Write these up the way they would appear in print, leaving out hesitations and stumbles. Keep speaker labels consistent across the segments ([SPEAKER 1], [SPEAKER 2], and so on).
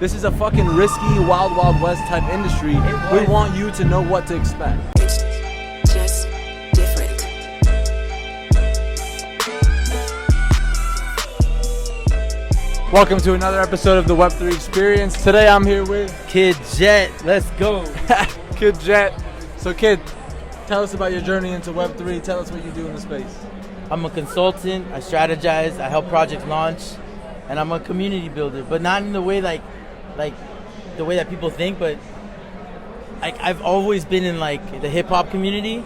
[SPEAKER 1] This is a fucking risky, wild, wild west type industry. We want you to know what to expect.
[SPEAKER 2] It's just different.
[SPEAKER 1] Welcome to another episode of the Web3 Experience. Today I'm here with
[SPEAKER 3] KidJet, let's go.
[SPEAKER 1] KidJet. So Kid, tell us about your journey into Web3. Tell us what you do in the space.
[SPEAKER 3] I'm a consultant, I strategize, I help projects launch, and I'm a community builder, but not in the way like the way that people think, but I've always been in like the hip hop community,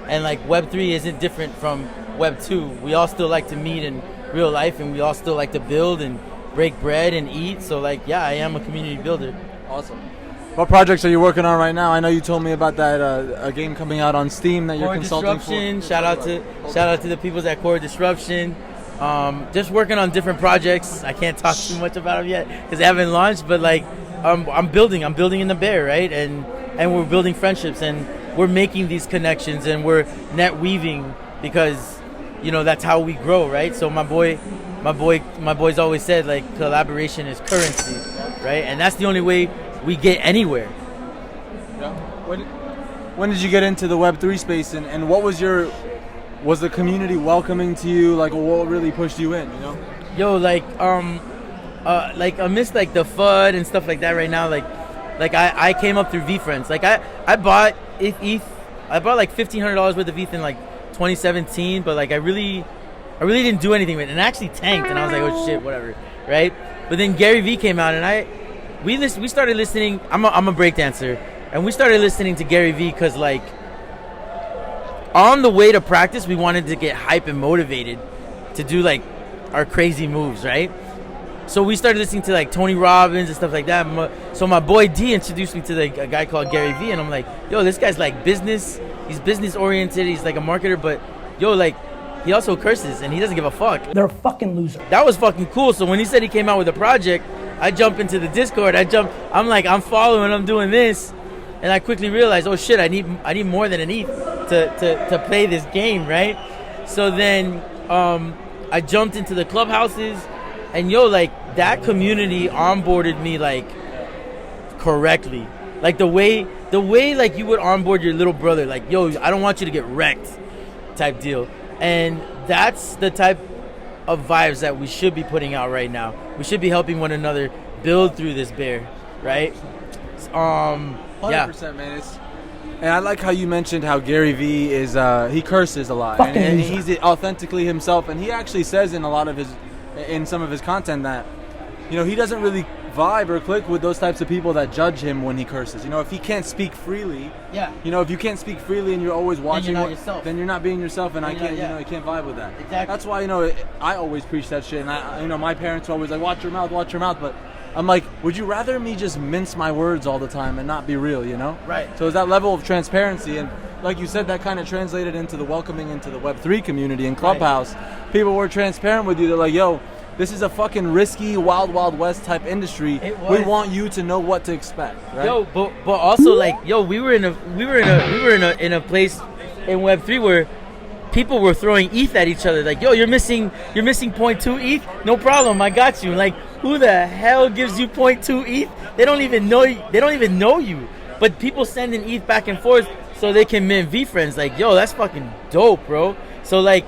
[SPEAKER 3] and like Web3 isn't different from Web2. We all still like to meet in real life, and we all still like to build and break bread and eat. So like, yeah, I am a community builder.
[SPEAKER 1] Awesome. What projects are you working on right now? I know you told me about that a game coming out on Steam that you're
[SPEAKER 3] Core
[SPEAKER 1] consulting
[SPEAKER 3] Disruption.
[SPEAKER 1] for.
[SPEAKER 3] Shout out to the people at Core Disruption. Just working on different projects. I can't talk too much about them yet because they haven't launched. But like, I'm building in the bear, right? And we're building friendships, and we're making these connections, and we're net weaving because that's how we grow, right? So my boys always said like collaboration is currency, right? And that's the only way we get anywhere.
[SPEAKER 1] Yeah. When did you get into the Web3 space, and what was the community welcoming to you? Like, what really pushed you in?
[SPEAKER 3] Yo, like amidst like the FUD and stuff like that right now, like I came up through VeeFriends. Like I bought ETH. I bought like $1,500 worth of ETH in like 2017, but like I really didn't do anything with it, and it actually tanked. And I was like, oh shit, whatever, right? But then Gary Vee came out, and we started listening. I'm a breakdancer, and we started listening to Gary Vee because like on the way to practice, we wanted to get hype and motivated to do like our crazy moves, right? So we started listening to like Tony Robbins and stuff like that. So my boy D introduced me to a guy called Gary Vee, and I'm like, yo, this guy's like business. He's business oriented. He's like a marketer, but yo, like he also curses and he doesn't give a fuck.
[SPEAKER 4] They're a fucking loser.
[SPEAKER 3] That was fucking cool. So when he said he came out with a project, I jump into the Discord. I'm like, I'm following. I'm doing this, and I quickly realized, oh shit, I need more than an ETH to play this game, right? So then I jumped into the clubhouses, and yo, like that community onboarded me like correctly, like the way like you would onboard your little brother, like yo, I don't want you to get wrecked type deal. And that's the type of vibes that we should be putting out right now. We should be helping one another build through this bear, right?
[SPEAKER 1] 100%, man. And I like how you mentioned how Gary Vee is he curses a lot, and he's authentically himself, and he actually says in some of his content that he doesn't really vibe or click with those types of people that judge him when he curses. If he can't speak freely, if you can't speak freely and you're always watching, then you're not being yourself, and I can't can't vibe with that.
[SPEAKER 3] Exactly.
[SPEAKER 1] That's why I always preach that shit, and my parents are always like, watch your mouth, but I'm like, would you rather me just mince my words all the time and not be real,
[SPEAKER 3] Right.
[SPEAKER 1] So it's that level of transparency, and like you said, that kind of translated into the welcoming into the Web3 community and Clubhouse. Right. People were transparent with you. They're like, yo, this is a fucking risky, wild, wild west type industry. We want you to know what to expect, right?
[SPEAKER 3] Yo, but also like, yo, we were in a place in Web3 where people were throwing ETH at each other. Like, yo, you're missing 0.2 ETH. No problem, I got you. Like, who the hell gives you 0.2 ETH? They don't even know you. But people sending ETH back and forth so they can mint VeeFriends. Like, yo, that's fucking dope, bro. So like,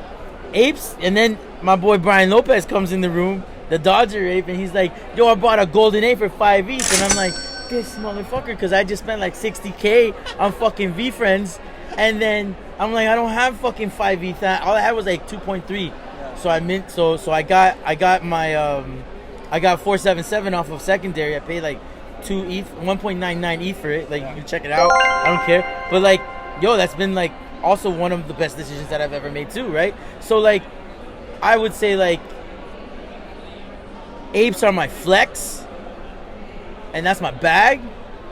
[SPEAKER 3] apes, and then my boy Brian Lopez comes in the room, the Dodger ape, and he's like, yo, I bought a golden ape for 5 ETH. And I'm like, this motherfucker, because I just spent like $60K on fucking VeeFriends. And then I'm like, I don't have fucking 5 ETH. All I had was like 2.3. So I mint. So I got my I got 477 off of secondary. I paid like 2 ETH, 1.99 ETH for it. Like, you can check it out. I don't care. But like, yo, that's been like also one of the best decisions that I've ever made too, right? So like, I would say like apes are my flex, and that's my bag.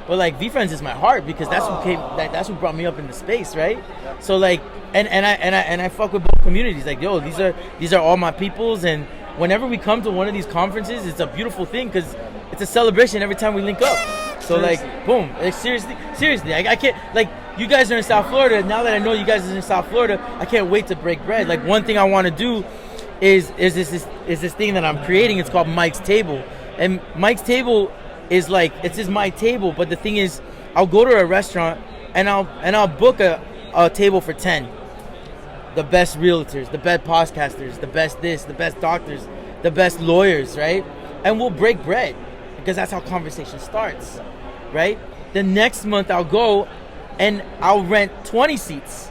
[SPEAKER 3] But like VeeFriends is my heart, because that's what brought me up into space, right? So like, and I fuck with both communities. Like, yo, these are all my peoples, and whenever we come to one of these conferences, it's a beautiful thing because it's a celebration every time we link up. So like, boom, like, seriously, I can't, like, you guys are in South Florida. Now that I know you guys are in South Florida, I can't wait to break bread. Like, one thing I want to do is this thing that I'm creating. It's called Mike's Table, and Mike's Table is like it's just my table. But the thing is, I'll go to a restaurant and I'll book a table for 10. The best realtors, the best podcasters, the best this, the best doctors, the best lawyers, right? And we'll break bread because that's how conversation starts, right? The next month I'll go and I'll rent 20 seats,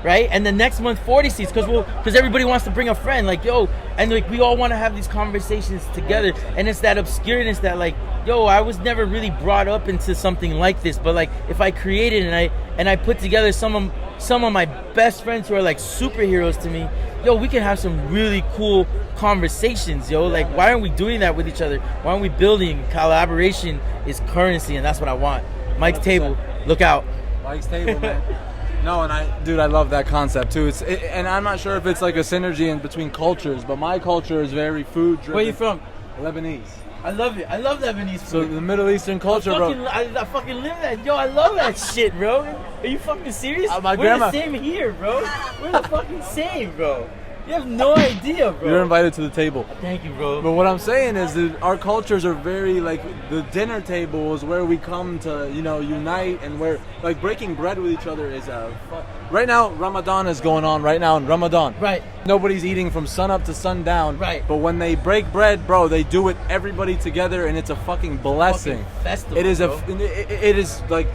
[SPEAKER 3] right? And the next month 40 seats because everybody wants to bring a friend, like, yo, and like we all want to have these conversations together. And it's that obscureness that like, yo, I was never really brought up into something like this, but like if I created and I put together some of my best friends who are like superheroes to me, yo, we can have some really cool conversations, yo. Like, why aren't we doing that with each other? Why aren't we building? Collaboration is currency, and that's what I want. Mike's 100%. Table, look out.
[SPEAKER 1] Mike's table, man. No, and I love that concept too. And I'm not sure if it's like a synergy in between cultures, but my culture is very food driven.
[SPEAKER 3] Where you from?
[SPEAKER 1] Lebanese.
[SPEAKER 3] I love it. I love Lebanese food.
[SPEAKER 1] So the Middle Eastern culture, bro.
[SPEAKER 3] I fucking live that. Yo, I love that shit, bro. Are you fucking serious?
[SPEAKER 1] My
[SPEAKER 3] We're
[SPEAKER 1] grandma.
[SPEAKER 3] the same here, bro. We're the fucking same, bro. You have no idea, bro.
[SPEAKER 1] You're invited to the table.
[SPEAKER 3] Thank you, bro.
[SPEAKER 1] But what I'm saying is that our cultures are very like the dinner table is where we come to, unite, and where like breaking bread with each other is right now Ramadan is going on right now in Ramadan.
[SPEAKER 3] Right.
[SPEAKER 1] Nobody's eating from sun up to sundown.
[SPEAKER 3] Right.
[SPEAKER 1] But when they break bread, bro, they do it everybody together, and it's a fucking blessing.
[SPEAKER 3] Fucking festival,
[SPEAKER 1] it is
[SPEAKER 3] bro.
[SPEAKER 1] It is like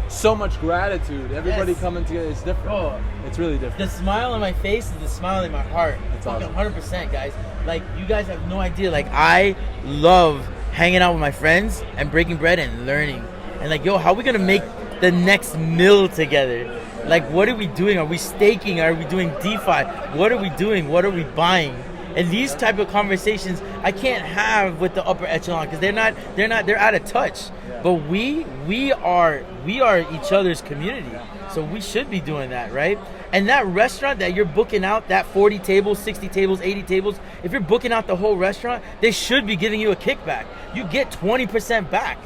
[SPEAKER 1] so much gratitude. Everybody coming together. It's different.
[SPEAKER 3] Bro,
[SPEAKER 1] it's really different.
[SPEAKER 3] The smile on my face is the smile in my heart.
[SPEAKER 1] It's
[SPEAKER 3] fucking
[SPEAKER 1] awesome.
[SPEAKER 3] 100%, guys. Like, you guys have no idea. Like, I love hanging out with my friends and breaking bread and learning. And like, yo, how are we gonna make the next meal together? Like, what are we doing? Are we staking? Are we doing DeFi? What are we doing? What are we buying? And these type of conversations I can't have with the upper echelon because they're out of touch. But we are each other's community, so we should be doing that, right? And that restaurant that you're booking out, that 40 tables, 60 tables, 80 tables, if you're booking out the whole restaurant, they should be giving you a kickback. You get 20% back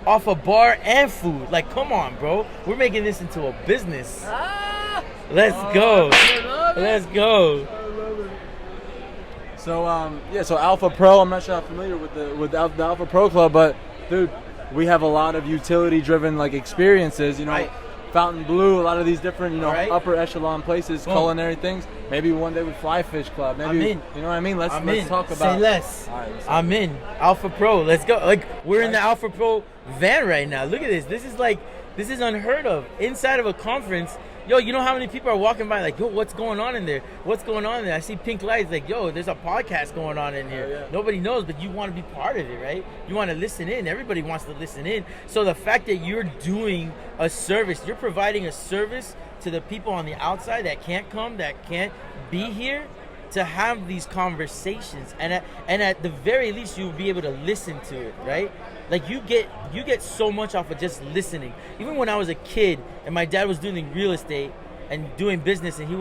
[SPEAKER 3] off a bar and food. Like, come on, bro. We're making this into a business. Let's go. Let's go.
[SPEAKER 1] So Alpha Pro, I'm not sure how familiar with the Alpha Pro Club, but dude, we have a lot of utility-driven like experiences,
[SPEAKER 3] Right.
[SPEAKER 1] Fountain Blue, a lot of these different,
[SPEAKER 3] Right.
[SPEAKER 1] upper echelon places,
[SPEAKER 3] Boom.
[SPEAKER 1] culinary things. Maybe one day with Fly Fish Club. Maybe
[SPEAKER 3] I'm in.
[SPEAKER 1] You know what I mean? Let's
[SPEAKER 3] in.
[SPEAKER 1] talk about.
[SPEAKER 3] Say less.
[SPEAKER 1] All right,
[SPEAKER 3] I'm in. Alpha Pro. Let's go. Like, we're in the Alpha Pro van right now. Look at this. This is unheard of. Inside of a conference, yo, you know how many people are walking by like, yo, what's going on in there? What's going on in there? I see pink lights like, yo, there's a podcast going on in here.
[SPEAKER 1] Yeah.
[SPEAKER 3] Nobody knows, but you want to be part of it, right? You want to listen in. Everybody wants to listen in. So the fact that you're doing a service, you're providing a service to the people on the outside that can't come, that can't be here, to have these conversations, and at the very least you'll be able to listen to it, right? Like, you get so much off of just listening. Even when I was a kid and my dad was doing real estate and doing business, and he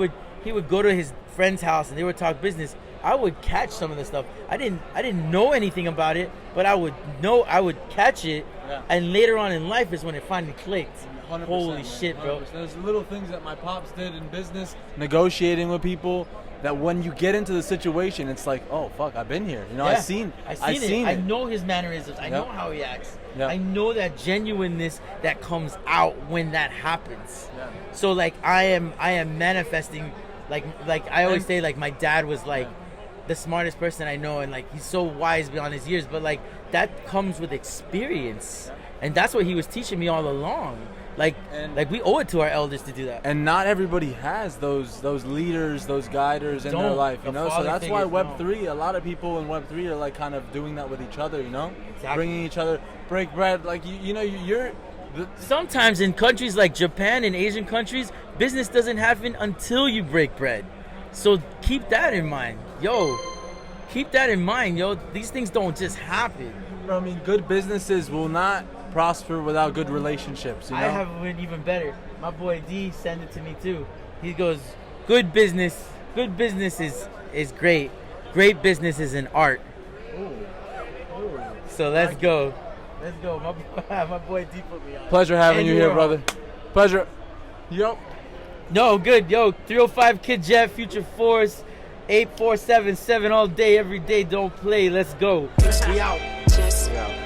[SPEAKER 3] would go to his friend's house and they would talk business, I would catch some of the stuff. I didn't know anything about it, but I would catch it.
[SPEAKER 1] Yeah.
[SPEAKER 3] And later on in life is when it finally clicked.
[SPEAKER 1] 100%,
[SPEAKER 3] Holy
[SPEAKER 1] man,
[SPEAKER 3] shit, bro.
[SPEAKER 1] 100%. There's little things that my pops did in business, negotiating with people, that when you get into the situation, it's like, oh fuck, I've been here.
[SPEAKER 3] Yeah.
[SPEAKER 1] I've seen
[SPEAKER 3] it.
[SPEAKER 1] it.
[SPEAKER 3] I know his mannerisms. I know
[SPEAKER 1] Yep.
[SPEAKER 3] how he acts.
[SPEAKER 1] Yep.
[SPEAKER 3] I know that genuineness that comes out when that happens.
[SPEAKER 1] Yeah.
[SPEAKER 3] So like I am manifesting, like I always say, like my dad was like the smartest person I know, and like he's so wise beyond his years, but like that comes with experience, and that's what he was teaching me all along. Like we owe it to our elders to do that.
[SPEAKER 1] And not everybody has those leaders, those guiders in their
[SPEAKER 3] Don't.
[SPEAKER 1] life,
[SPEAKER 3] The
[SPEAKER 1] So
[SPEAKER 3] father
[SPEAKER 1] that's why
[SPEAKER 3] figures
[SPEAKER 1] Web3, a lot of people in Web3 are like kind of doing that with each other,
[SPEAKER 3] Exactly.
[SPEAKER 1] bringing each other, break bread. Like you're.
[SPEAKER 3] Sometimes in countries like Japan and Asian countries, business doesn't happen until you break bread. So keep that in mind, yo. Keep that in mind, yo. These things don't just happen.
[SPEAKER 1] I mean, good businesses will not prosper without good relationships.
[SPEAKER 3] I have one even better. My boy D sent it to me too. He goes, good business is great. Great business is an art.
[SPEAKER 1] Ooh.
[SPEAKER 3] So let's go. Let's go. My boy D put me on.
[SPEAKER 1] Pleasure having
[SPEAKER 3] And
[SPEAKER 1] you
[SPEAKER 3] you
[SPEAKER 1] here,
[SPEAKER 3] are
[SPEAKER 1] brother. Pleasure. Yo.
[SPEAKER 3] No, good. Yo, 305 KidJet, Future Force, 8477 all day, every day. Don't play. Let's go. We out.
[SPEAKER 2] Just
[SPEAKER 1] Yeah.